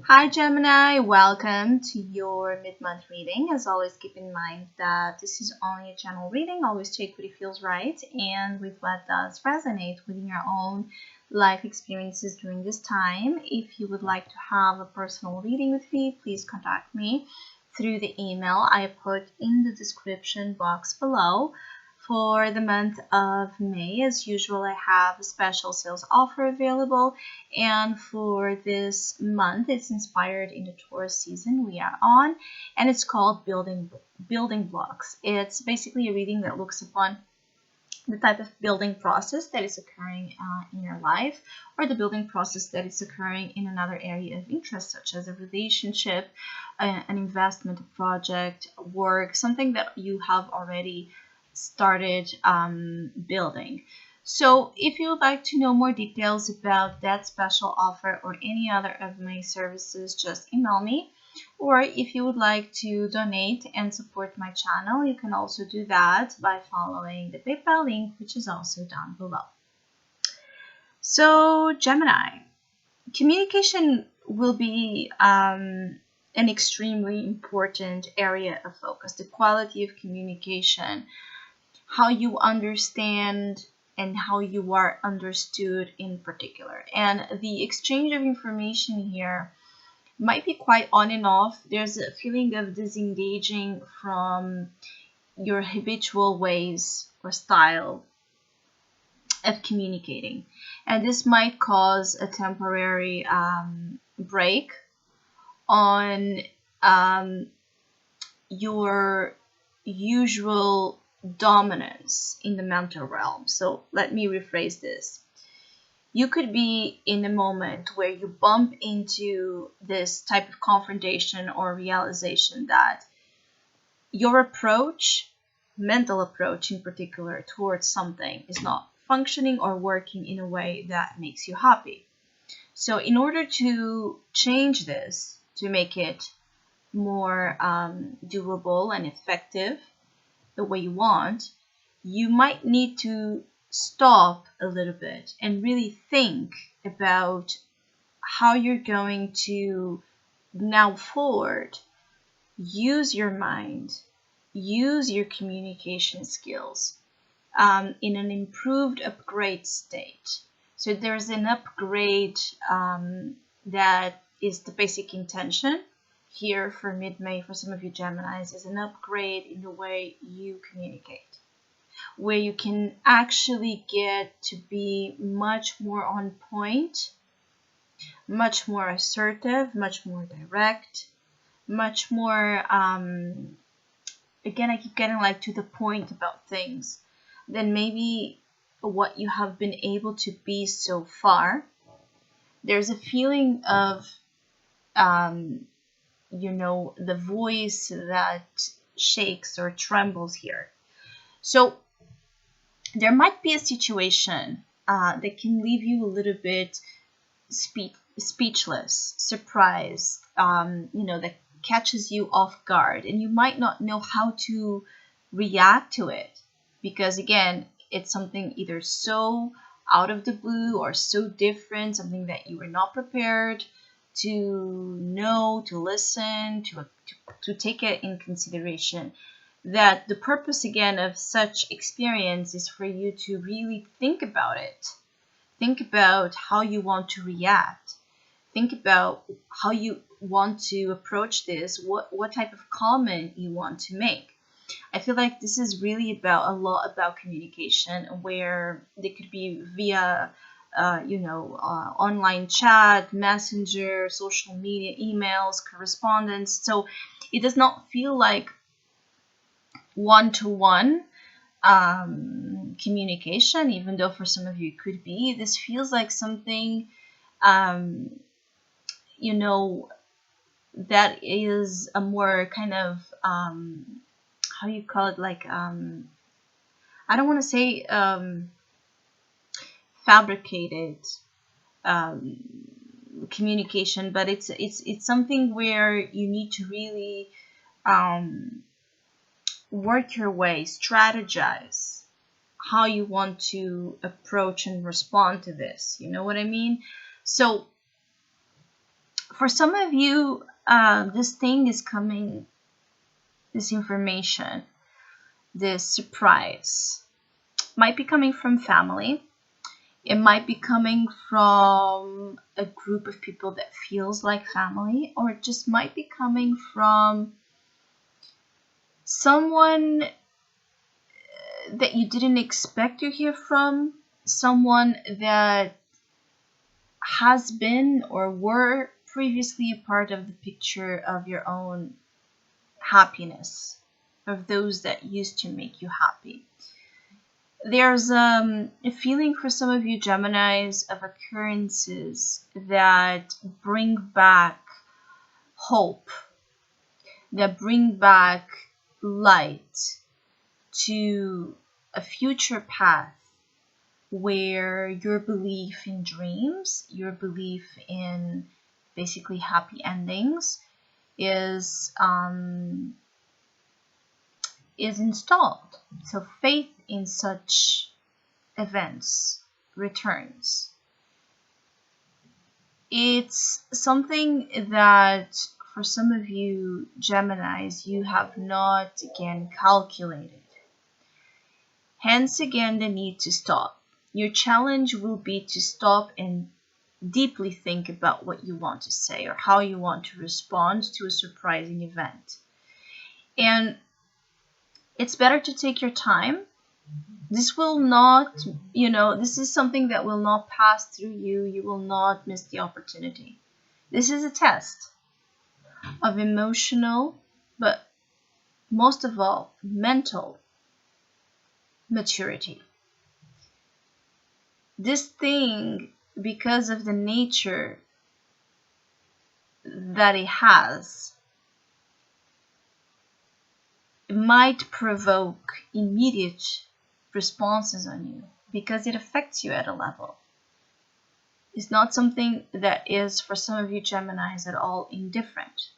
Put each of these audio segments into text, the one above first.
Hi Gemini, welcome to your mid-month reading. As always, keep in mind that this is only a general reading. Always take what it feels right and with what does resonate within your own life experiences during this time. If you would like to have a personal reading with me, please contact me through the email I put in the description box below. For the month of May, as usual, I have a special sales offer available. And for this month, it's inspired in the Taurus season we are on, and it's called Building Blocks. It's basically a reading that looks upon the type of building process that is occurring in your life, or the building process that is occurring in another area of interest, such as a relationship, an investment, a project, work, something that you have already started building. So if you would like to know more details about that special offer or any other of my services, just email me. Or if you would like to donate and support my channel, you can also do that by following the PayPal link, which is also down below. So Gemini, communication will be an extremely important area of focus. The quality of communication, how you understand and how you are understood in particular. And the exchange of information here might be quite on and off. There's a feeling of disengaging from your habitual ways or style of communicating. And this might cause a temporary break on your usual dominance in the mental realm. So let me rephrase this. You could be in a moment where you bump into this type of confrontation or realization that your approach, mental approach in particular, towards something is not functioning or working in a way that makes you happy. So in order to change this, to make it more doable and effective, the way you want, you might need to stop a little bit and really think about how you're going to now forward use your mind, use your communication skills in an improved upgrade state. So there's an upgrade that is the basic intention here for mid-May. For some of you Geminis, is an upgrade in the way you communicate, where you can actually get to be much more on point, much more assertive, much more direct, much more again, I keep getting like to the point about things than maybe what you have been able to be so far. There's a feeling of the voice that shakes or trembles here. So there might be a situation that can leave you a little bit speechless, surprised, that catches you off guard, and you might not know how to react to it because, again, it's something either so out of the blue or so different, something that you were not prepared to know, to listen, to take it in consideration. That the purpose, again, of such experience is for you to really think about it. Think about how you want to react. Think about how you want to approach this, what type of comment you want to make. I feel like this is really about a lot about communication, where they could be via online chat, messenger, social media, emails, correspondence. So it does not feel like one-to-one communication, even though for some of you it could be. This feels like something, that is a more kind of, how you call it, like, I don't want to say fabricated communication, but it's something where you need to really work your way, strategize how you want to approach and respond to this. You know what I mean? So For some of you, this thing is coming, this information, this surprise, might be coming from family. It might be coming from a group of people that feels like family, or it just might be coming from someone that you didn't expect to hear from, someone that has been or were previously a part of the picture of your own happiness, of those that used to make you happy. There's a feeling for some of you Geminis of occurrences that bring back hope, that bring back light to a future path where your belief in dreams, your belief in basically happy endings is installed. So faith in such events returns. It's something that for some of you Geminis, you have not again calculated. Hence again the need to stop. Your challenge will be to stop and deeply think about what you want to say or how you want to respond to a surprising event. And it's better to take your time. This will not, this is something that will not pass through you. You will not miss the opportunity. This is a test of emotional, but most of all, mental maturity. This thing, because of the nature that it has, it might provoke immediate responses on you because it affects you at a level. It's not something that is for some of you Geminis at all indifferent.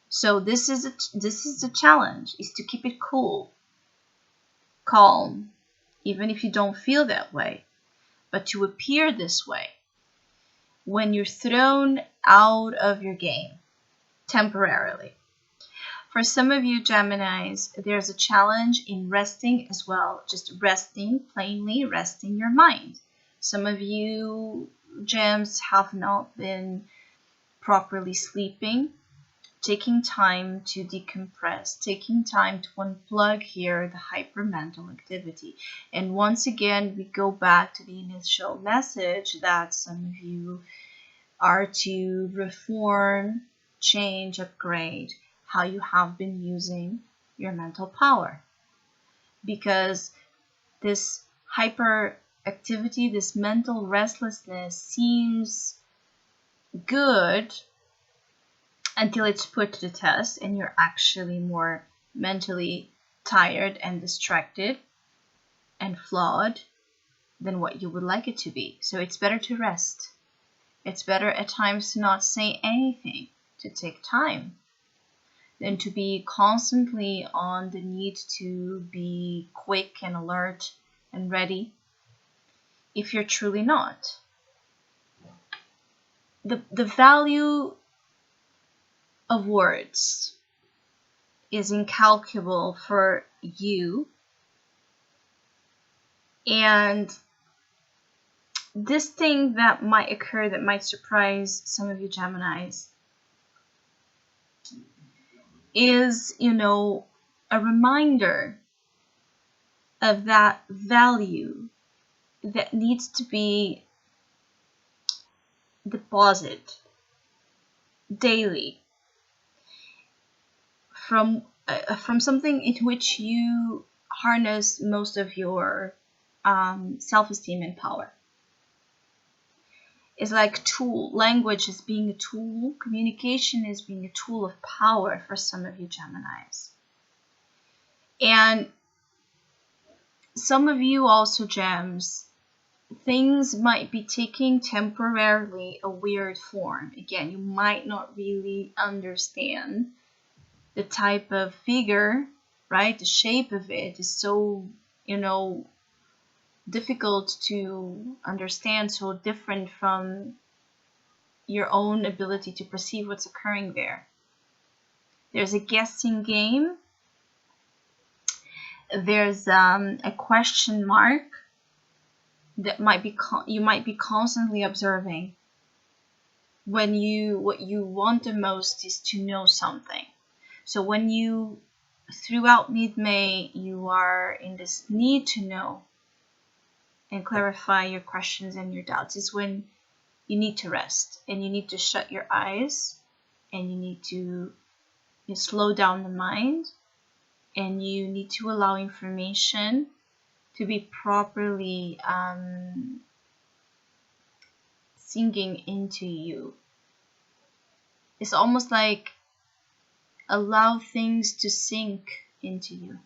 So this is the challenge, is to keep it cool, calm, even if you don't feel that way, but to appear this way when you're thrown out of your game temporarily. For some of you Geminis, there's a challenge in resting as well, just resting, plainly resting your mind. Some of you Gems have not been properly sleeping, taking time to decompress, taking time to unplug here the hypermental activity. And once again, we go back to the initial message that some of you are to reform, change, upgrade how you have been using your mental power. Because this hyperactivity, this mental restlessness seems good until it's put to the test and you're actually more mentally tired and distracted and flawed than what you would like it to be. So it's better to rest. It's better at times to not say anything, to take time, than to be constantly on the need to be quick and alert and ready if you're truly not. The value of words is incalculable for you, and this thing that might occur, that might surprise some of you Geminis, is, a reminder of that value that needs to be deposited daily from something in which you harness most of your self-esteem and power. It's like language is being a tool, communication is being a tool of power for some of you Geminis. And some of you also Gems, things might be taking temporarily a weird form. Again, you might not really understand the type of figure, right? The shape of it is so, difficult to understand, so different from, your own ability to perceive what's occurring there. There's a guessing game. There's a question mark that you might be constantly observing when what you want the most is to know something. So when you, throughout mid-May, you are in this need to know and clarify your questions and your doubts, is when you need to rest and you need to shut your eyes and you need to slow down the mind, and you need to allow information to be properly sinking into you. It's almost like allow things to sink into you.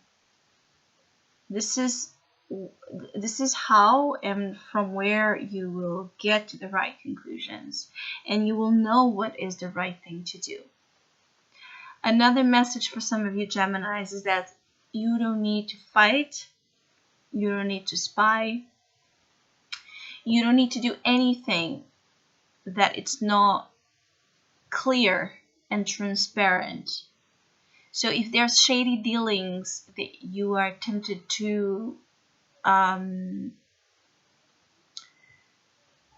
This is how and from where you will get to the right conclusions, and you will know what is the right thing to do. Another message for some of you Geminis is that you don't need to fight, you don't need to spy, you don't need to do anything that it's not clear and transparent. So if there's shady dealings that you are tempted to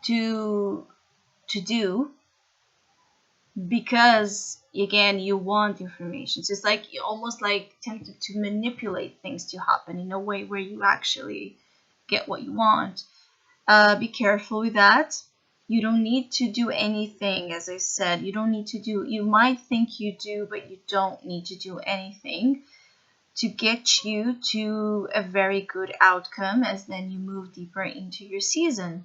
do, because again you want information, so it's like you're almost like tempted to manipulate things to happen in a way where you actually get what you want. Be careful with that. You don't need to do anything. As I said, you don't need to do, you might think you do, but you don't need to do anything to get you to a very good outcome as then you move deeper into your season.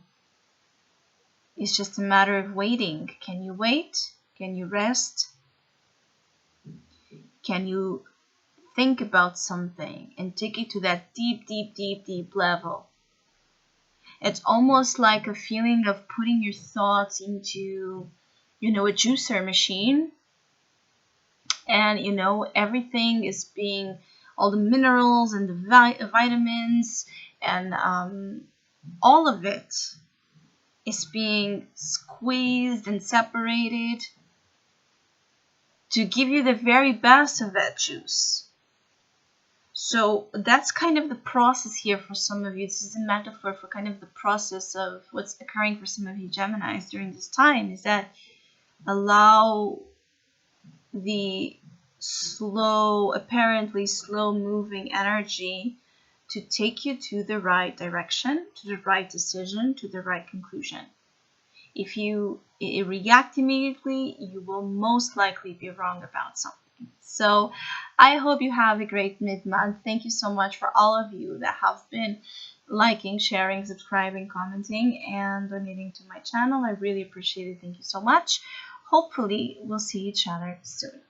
It's just a matter of waiting. Can you wait? Can you rest? Can you think about something and take it to that deep, deep, deep, deep level? It's almost like a feeling of putting your thoughts into, a juicer machine. And, everything is being, all the minerals and the vitamins and all of it is being squeezed and separated to give you the very best of that juice. So that's kind of the process here for some of you. This is a metaphor for kind of the process of what's occurring for some of you Geminis during this time, is that allow the apparently slow moving energy to take you to the right direction, to the right decision, to the right conclusion. If you react immediately, you will most likely be wrong about something. So I hope you have a great mid-month. Thank you so much for all of you that have been liking, sharing, subscribing, commenting, and donating to my channel. I really appreciate it. Thank you so much. Hopefully, we'll see each other soon.